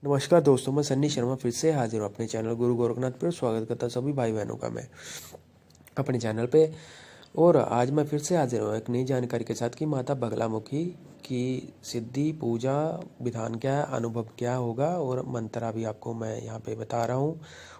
नमस्कार दोस्तों, मैं सन्नी शर्मा फिर से हाजिर हूँ अपने चैनल गुरु गोरखनाथ पर। स्वागत करता सभी भाई बहनों का मैं अपने चैनल पे। और आज मैं फिर से हाजिर हूँ एक नई जानकारी के साथ कि माता बगलामुखी की सिद्धि पूजा विधान क्या है, अनुभव क्या होगा, और मंत्र भी आपको मैं यहाँ पे बता रहा हूँ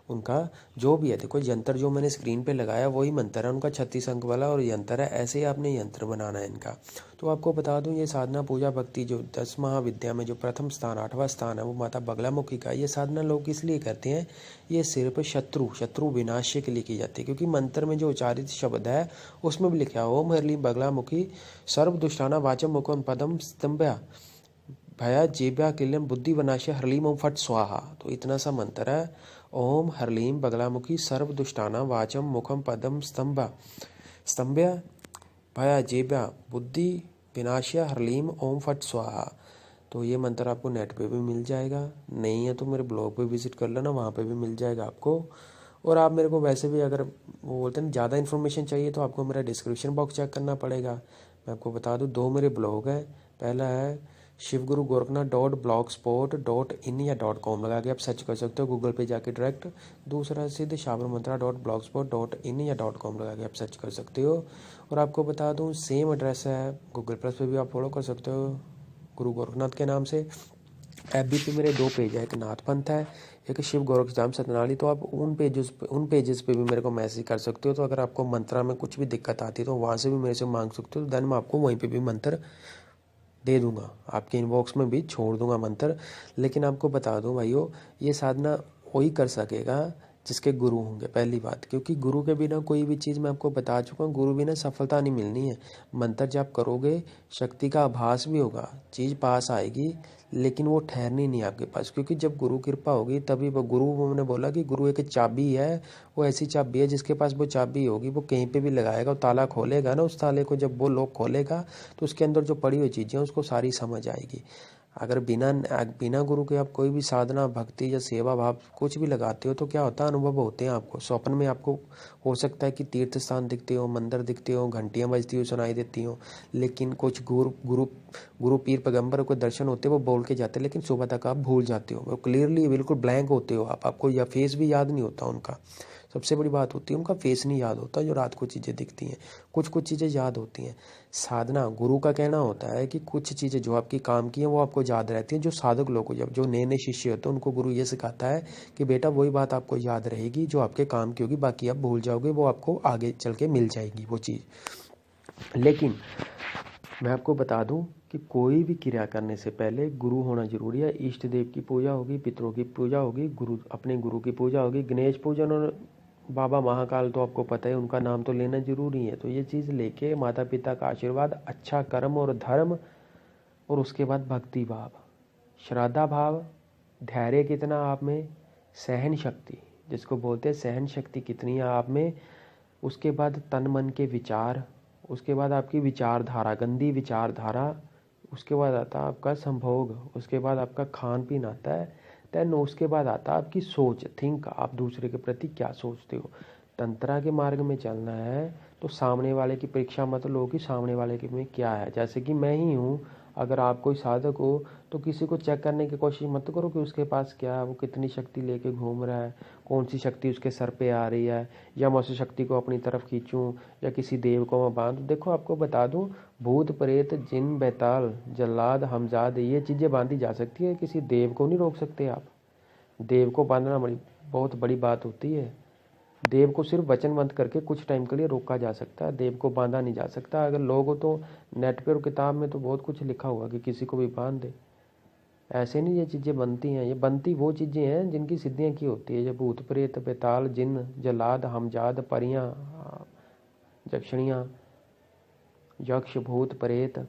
उनका जो भी है। देखो, यंत्र जो मैंने स्क्रीन पे लगाया वही मंत्र है उनका, 36 अंक वाला और यंत्र है। ऐसे ही आपने यंत्र बनाना है इनका। तो आपको बता दूं, ये साधना पूजा भक्ति जो 10 महाविद्या में जो प्रथम स्थान 8वां स्थान है वो माता बगलामुखी का। ये साधना लोग इसलिए करते हैं, ये सिर्फ शत्रु विनाश के लिए की जाती है, क्योंकि मंत्र में जो उच्चारित शब्द है उसमें भी लिखा हो ओम हरली बगलामुखी सर्व दुष्टाना वाचम मुखम पदम स्तंभया भया जेब्या किल्यम बुद्धि वनाश्य हरलीम ओम फट स्वाहा। तो इतना सा मंत्र है। ओम हरलीम बगलामुखी सर्व दुष्टाना वाचम मुखम पदम स्तंभया भया जेब्या बुद्धि विनाश्य हरलीम ओम फट स्वाहा। तो ये मंत्र आपको नेट पे भी मिल जाएगा, नहीं है तो मेरे ब्लॉग पे विजिट कर लेना, वहाँ पे भी मिल जाएगा आपको। और आप मेरे को वैसे भी अगर वो बोलते हैं ज़्यादा इन्फॉर्मेशन चाहिए तो आपको मेरा डिस्क्रिप्शन बॉक्स चेक करना पड़ेगा। मैं आपको बता दूं, 2 मेरे ब्लॉग हैं। पहला है शिवगुरु गोरखनाथ .blogspot.in या .com लगा के आप सर्च कर सकते हो गूगल पे जाके डायरेक्ट। दूसरा सिद्ध शाबर मंत्रा .blogspot.in या .com लगा के आप सर्च कर सकते हो। और आपको बता दूं, सेम एड्रेस है गूगल प्लस पे भी आप फॉलो कर सकते हो गुरु गोरखनाथ के नाम से। एफबी पे मेरे 2 पेज है, एक नाथ पंथ है, एक शिव गोरखधाम सतनाली। तो आप उन पेजेस पे भी मेरे को मैसेज कर सकते हो। तो अगर आपको मंत्रा में कुछ भी दिक्कत आती है तो वहाँ से भी मेरे से मांग सकते हो, तो देन मैं आपको वहीं पे भी मंत्र दे दूंगा, आपके इनबॉक्स में भी छोड़ दूंगा मंत्र। लेकिन आपको बता दूं भाइयों, ये साधना वही कर सकेगा जिसके गुरु होंगे, पहली बात। क्योंकि गुरु के बिना कोई भी चीज़ मैं आपको बता चुका हूँ, गुरु बिना सफलता नहीं मिलनी है। मंत्र जब करोगे शक्ति का आभास भी होगा, चीज़ पास आएगी, लेकिन वो ठहरनी नहीं आपके पास। क्योंकि जब गुरु कृपा होगी तभी वो गुरु, मैंने बोला कि गुरु एक चाबी है। वो ऐसी चाबी है जिसके पास वो चाबी होगी वो कहीं पे भी लगाएगा, वो ताला खोलेगा ना, उस ताले को जब वो लॉक खोलेगा तो उसके अंदर जो पड़ी हुई चीज़ें उसको सारी समझ आएगी। अगर बिना बिना गुरु के आप कोई भी साधना भक्ति या सेवा भाव कुछ भी लगाते हो तो क्या होता है, अनुभव होते हैं आपको। स्वप्न में आपको हो सकता है कि तीर्थ स्थान दिखते हो, मंदिर दिखते हो, घंटियां बजती हुई सुनाई देती हो। लेकिन कुछ गुरु गुरु गुरु पीर पैगंबर को दर्शन होते हैं, वो बोल के जाते हैं, लेकिन सुबह तक आप भूल जाते हो। वो क्लियरली बिल्कुल ब्लैंक होते हो आप, आपको या फेस भी याद नहीं होता उनका। सबसे बड़ी बात होती है उनका फेस नहीं याद होता, जो रात को चीज़ें दिखती हैं। कुछ कुछ चीज़ें याद होती हैं। साधना गुरु का कहना होता है कि कुछ चीज़ें जो आपकी काम की हैं वो आपको याद रहती हैं। जो साधक लोग को, जब जो नए नए शिष्य होते हैं उनको गुरु ये सिखाता है कि बेटा वही बात आपको याद रहेगी जो आपके काम की होगी, बाकी आप भूल जाओगे, वो आपको आगे चल के मिल जाएगी वो चीज़। लेकिन मैं आपको बता दूं कि कोई भी क्रिया करने से पहले गुरु होना जरूरी है। इष्ट देव की पूजा होगी, पितरों की पूजा होगी, गुरु अपने गुरु की पूजा होगी, गणेश पूजन और बाबा महाकाल तो आपको पता है, उनका नाम तो लेना जरूरी है। तो ये चीज़ लेके माता पिता का आशीर्वाद, अच्छा कर्म और धर्म, और उसके बाद भक्ति भाव, श्रद्धा भाव, धैर्य कितना आप में, सहन शक्ति जिसको बोलते हैं, सहन शक्ति कितनी है आप में, उसके बाद तन मन के विचार, उसके बाद आपकी विचारधारा, गंदी विचारधारा, उसके बाद आता है आपका संभोग, उसके बाद आपका खान पीन आता है, देन उसके बाद आता है आपकी सोच, थिंक, आप दूसरे के प्रति क्या सोचते हो। तंत्रा के मार्ग में चलना है तो सामने वाले की परीक्षा मत लो कि सामने वाले के में क्या है। जैसे कि मैं ही हूँ, अगर आप कोई साधक हो तो किसी को चेक करने की कोशिश मत करो कि उसके पास क्या है, वो कितनी शक्ति लेके घूम रहा है, कौन सी शक्ति उसके सर पे आ रही है, या मैं उस शक्ति को अपनी तरफ खींचूं या किसी देव को मैं बांधूं। देखो आपको बता दूं, भूत प्रेत जिन बैताल जल्लाद हमजाद ये चीज़ें बांधी जा सकती है, किसी देव को नहीं रोक सकते आप। देव को बांधना बहुत बड़ी बात होती है। देव को सिर्फ वचनबंद करके कुछ टाइम के लिए रोका जा सकता है, देव को बांधा नहीं जा सकता। अगर लोग हो तो नेट पे और किताब में तो बहुत कुछ लिखा हुआ कि किसी को भी बांध दे। ऐसे नहीं ये चीज़ें बनती हैं, ये बनती वो चीज़ें हैं जिनकी सिद्धियाँ की होती है। ये भूत प्रेत बेताल जिन जलाद हमजाद परियाँ यक्षणियाँ यक्ष भूत प्रेत,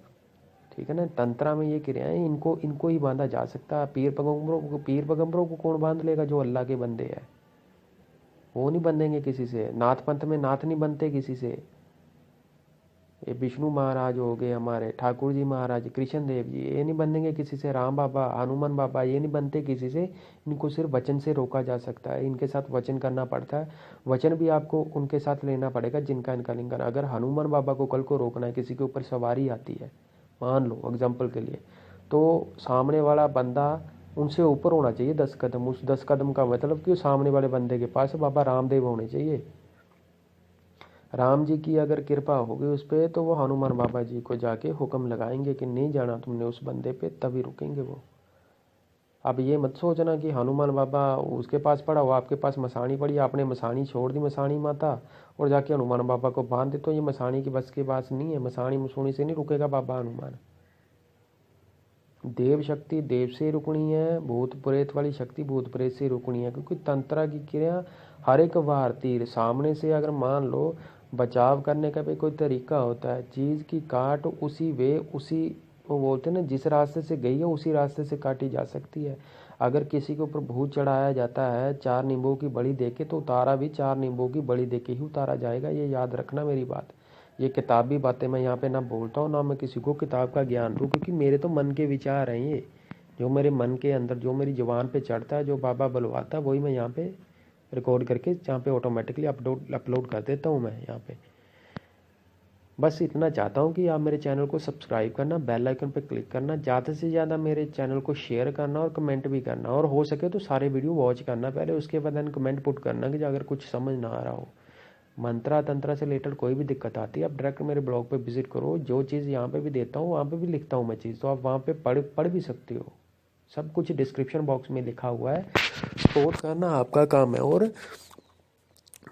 ठीक है ना, तंत्रा में ये क्रियाएं, इनको इनको ही बांधा जा सकता है। पीर पैगंबरों को कौन बांध लेगा जो अल्लाह के बंदे हैं, वो नहीं बंधेंगे किसी से। नाथ पंथ में नाथ नहीं बनते किसी से। ये विष्णु महाराज हो गए हमारे, ठाकुर जी महाराज, कृष्ण देव जी, ये नहीं बंधेंगे किसी से। राम बाबा, हनुमान बाबा, ये नहीं बनते किसी से। इनको सिर्फ वचन से रोका जा सकता है, इनके साथ वचन करना पड़ता है। वचन भी आपको उनके साथ लेना पड़ेगा जिनका इनका लिंगन। अगर हनुमान बाबा को कल को रोकना है, किसी के ऊपर सवारी आती है, मान लो एग्जाम्पल के लिए, तो सामने वाला बंदा उनसे ऊपर होना चाहिए 10 कदम। उस 10 कदम का मतलब कि सामने वाले बंदे के पास बाबा रामदेव होने चाहिए। राम जी की अगर कृपा होगी उस पर तो वो हनुमान बाबा जी को जाके हुक्म लगाएंगे कि नहीं जाना तुमने उस बंदे पे, तभी रुकेंगे वो। अब ये मत सोचना कि हनुमान बाबा उसके पास पड़ा, वो आपके पास मसाणी पड़ी, आपने मसाणी छोड़ दी, मसाणी माता, और जाके हनुमान बाबा को बांध दे। तो ये मसाणी की बस के पास नहीं है, मसाणी मसूणी से नहीं रुकेगा बाबा हनुमान। देव शक्ति देव से रुकनी है, भूत प्रेत वाली शक्ति भूत प्रेत से रुकनी है। क्योंकि तंत्रा की क्रिया हर एक वार तीर सामने से अगर मान लो बचाव करने का भी कोई तरीका होता है। चीज़ की काट उसी वे उसी वो बोलते हैं ना, जिस रास्ते से गई है उसी रास्ते से काटी जा सकती है। अगर किसी के ऊपर भूत चढ़ाया जाता है 4 नींबू की बड़ी देके, तो उतारा भी 4 नींबू की बड़ी देके ही उतारा जाएगा। ये याद रखना मेरी बात। ये किताबी बातें मैं यहाँ पे ना बोलता हूँ, ना मैं किसी को किताब का ज्ञान दूँ, क्योंकि मेरे तो मन के विचार हैं। ये जो मेरे मन के अंदर, जो मेरी जुबान पे चढ़ता है, जो बाबा बुलवाता है, वही मैं यहाँ पे रिकॉर्ड करके जहाँ पे ऑटोमेटिकली अपलोड कर देता हूँ मैं यहाँ पे। बस इतना चाहता हूँ कि आप मेरे चैनल को सब्सक्राइब करना, बेल आइकन पे क्लिक करना, ज़्यादा से ज़्यादा मेरे चैनल को शेयर करना और कमेंट भी करना, और हो सके तो सारे वीडियो वॉच करना पहले, उसके बाद देन कमेंट पुट करना कि अगर कुछ समझ ना आ रहा हो। मंत्रा तंत्रा से रिलेटेड कोई भी दिक्कत आती है, आप डायरेक्ट मेरे ब्लॉग पे विजिट करो। जो चीज़ यहाँ पे भी देता हूँ वहाँ पे भी लिखता हूँ मैं चीज़, तो आप वहाँ पे पढ़ भी सकते हो। सब कुछ डिस्क्रिप्शन बॉक्स में लिखा हुआ है। सपोर्ट करना आपका काम है, और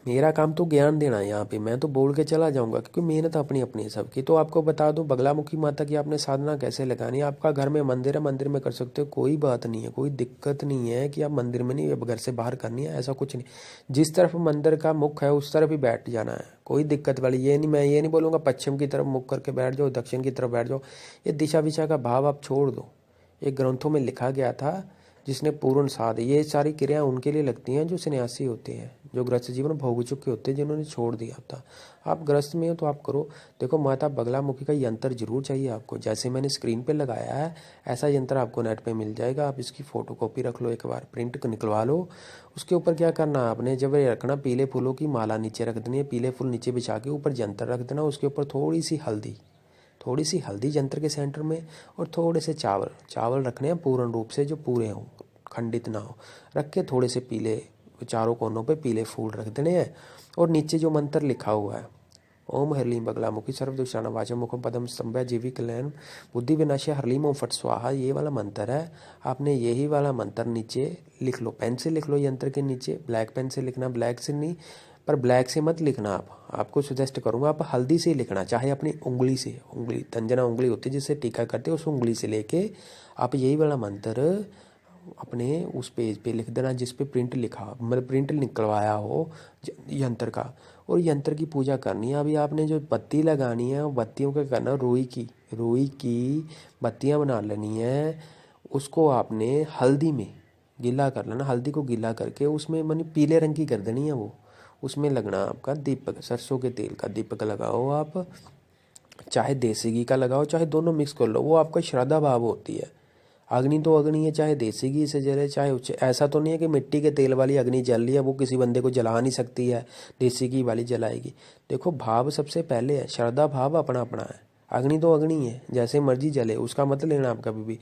मेरा काम तो ज्ञान देना है। यहाँ पे मैं तो बोल के चला जाऊँगा, क्योंकि मेहनत अपनी अपनी है सबकी। तो आपको बता दूँ बगलामुखी माता की आपने साधना कैसे लगानी है। आपका घर में मंदिर है, मंदिर में कर सकते हो, कोई बात नहीं है, कोई दिक्कत नहीं है कि आप मंदिर में नहीं, घर से बाहर करनी है, ऐसा कुछ नहीं। जिस तरफ मंदिर का मुख है उस तरफ ही बैठ जाना है, कोई दिक्कत वाली ये नहीं। मैं ये नहीं बोलूँगा पश्चिम की तरफ मुख करके बैठ जाओ, दक्षिण की तरफ बैठ जाओ। ये दिशा विशा का भाव आप छोड़ दो। एक ग्रंथों में लिखा गया था, जिसने पूर्ण साध, ये सारी क्रियाएं उनके लिए लगती हैं जो सन्यासी होते हैं, जो ग्रस्त जीवन भोग चुके होते हैं, जिन्होंने छोड़ दिया था। आप ग्रस्त में हो तो आप करो। देखो माता बगलामुखी का यंत्र जरूर चाहिए आपको, जैसे मैंने स्क्रीन पे लगाया है ऐसा यंत्र आपको नेट पे मिल जाएगा। आप इसकी फोटो कॉपी रख लो, एक बार प्रिंट निकलवा लो। उसके ऊपर क्या करना है आपने, जब ये रखना, पीले फूलों की माला नीचे रख देनी है, पीले फूल नीचे बिछा के ऊपर यंत्र रख देना। उसके ऊपर थोड़ी सी हल्दी यंत्र के सेंटर में, और थोड़े से चावल रखने हैं पूर्ण रूप से, जो पूरे हों, खंडित ना हो। रख के थोड़े से पीले, चारों कोनों पे पीले फूल रख देने हैं। और नीचे जो मंत्र लिखा हुआ है, ओम हरलीम बगलामुखी सर्वदुष्टान वाचम मुखम पदम स्तंभ्य जीवी कल्याण बुद्धि विनाशय हरलीम ओम फट स्वाहा, ये वाला मंत्र है। आपने यही वाला मंत्र नीचे लिख लो, पेन से लिख लो यंत्र के नीचे। ब्लैक पेन से लिखना, ब्लैक से नहीं, पर ब्लैक से मत लिखना। आपको सजेस्ट करूंगा आप हल्दी से लिखना, चाहे अपनी उंगली से, उंगली तंजना उंगली होती है जिससे टीका करते हैं, उस उंगली से लेके आप यही वाला मंत्र अपने उस पेज पे लिख देना जिस पे प्रिंट लिखा, मतलब प्रिंट निकलवाया हो यंत्र का। और यंत्र की पूजा करनी है। अभी आपने जो बत्ती लगानी है, बत्तियों का करना, रुई की बत्तियां बना लेनी है। उसको आपने हल्दी में गीला कर लेना, हल्दी को गीला करके उसमें मैंने पीले रंग की कर देनी है वो। उसमें लगना आपका दीपक, सरसों के तेल का दीपक लगाओ आप, चाहे देसी घी का लगाओ, चाहे दोनों मिक्स कर लो, वो आपका श्रद्धा भाव होती है। अग्नि तो अग्नि है, चाहे देसी घी से जले चाहे उच्च, ऐसा तो नहीं है कि मिट्टी के तेल वाली अग्नि जल रही है वो किसी बंदे को जला नहीं सकती है, देसी घी वाली जलाएगी। देखो भाव सबसे पहले है, श्रद्धा भाव अपना अपना है। अग्नि तो अग्नि है, जैसे मर्जी जले, उसका मत लेना आप कभी भी।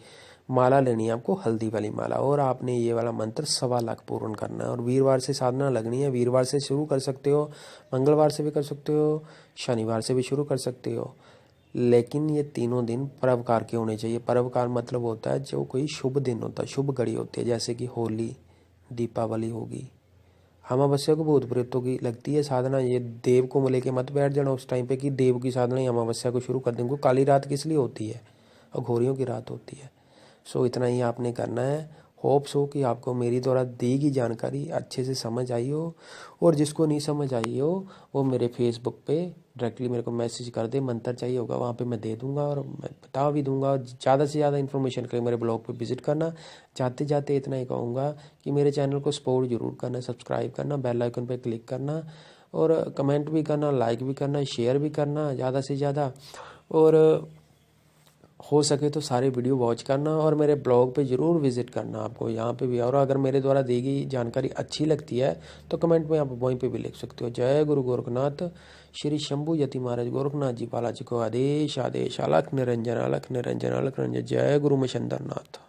माला लेनी है आपको, हल्दी वाली माला, और आपने ये वाला मंत्र 1.25 लाख पूर्ण करना है। और वीरवार से साधना लगनी है, वीरवार से शुरू कर सकते हो, मंगलवार से भी कर सकते हो, शनिवार से भी शुरू कर सकते हो। लेकिन ये तीनों दिन पर्वकार के होने चाहिए। पर्वकार मतलब होता है जो कोई शुभ दिन होता है, शुभ घड़ी होती है, जैसे कि होली, दीपावली होगी। अमावस्या को भूत प्रेतों की लगती है साधना। ये देव को लेके मत बैठ जाना उस टाइम पे कि देव की साधना ही अमावस्या को शुरू कर देंगे। काली रात किस लिए होती है, और घोरियों की रात होती है। सो इतना ही आपने करना है। होप्स हो कि आपको मेरी द्वारा दी गई जानकारी अच्छे से समझ आई हो, और जिसको नहीं समझ आई हो वो मेरे फेसबुक पे डायरेक्टली मेरे को मैसेज कर दे। मंत्र चाहिए होगा वहाँ पे मैं दे दूंगा, और मैं बता भी दूंगा। ज़्यादा से ज़्यादा इन्फॉर्मेशन के लिए मेरे ब्लॉग पे विजिट करना। जाते जाते इतना ही कहूँगा कि मेरे चैनल को सपोर्ट जरूर करना, सब्सक्राइब करना, बेल आइकन पे क्लिक करना, और कमेंट भी करना, लाइक भी करना, शेयर भी करना ज़्यादा से ज़्यादा। और हो सके तो सारे वीडियो वॉच करना, और मेरे ब्लॉग पे ज़रूर विजिट करना आपको यहाँ पे भी। और अगर मेरे द्वारा दी गई जानकारी अच्छी लगती है तो कमेंट में आप वहीं पे भी लिख सकते हो। जय गुरु गोरखनाथ, श्री शंभु यति महाराज गोरखनाथ जी बालाजी को आदेश आदेश। अलख निरंजन अलख निरंजन अलख निरंजन। जय गुरु मछंदर नाथ।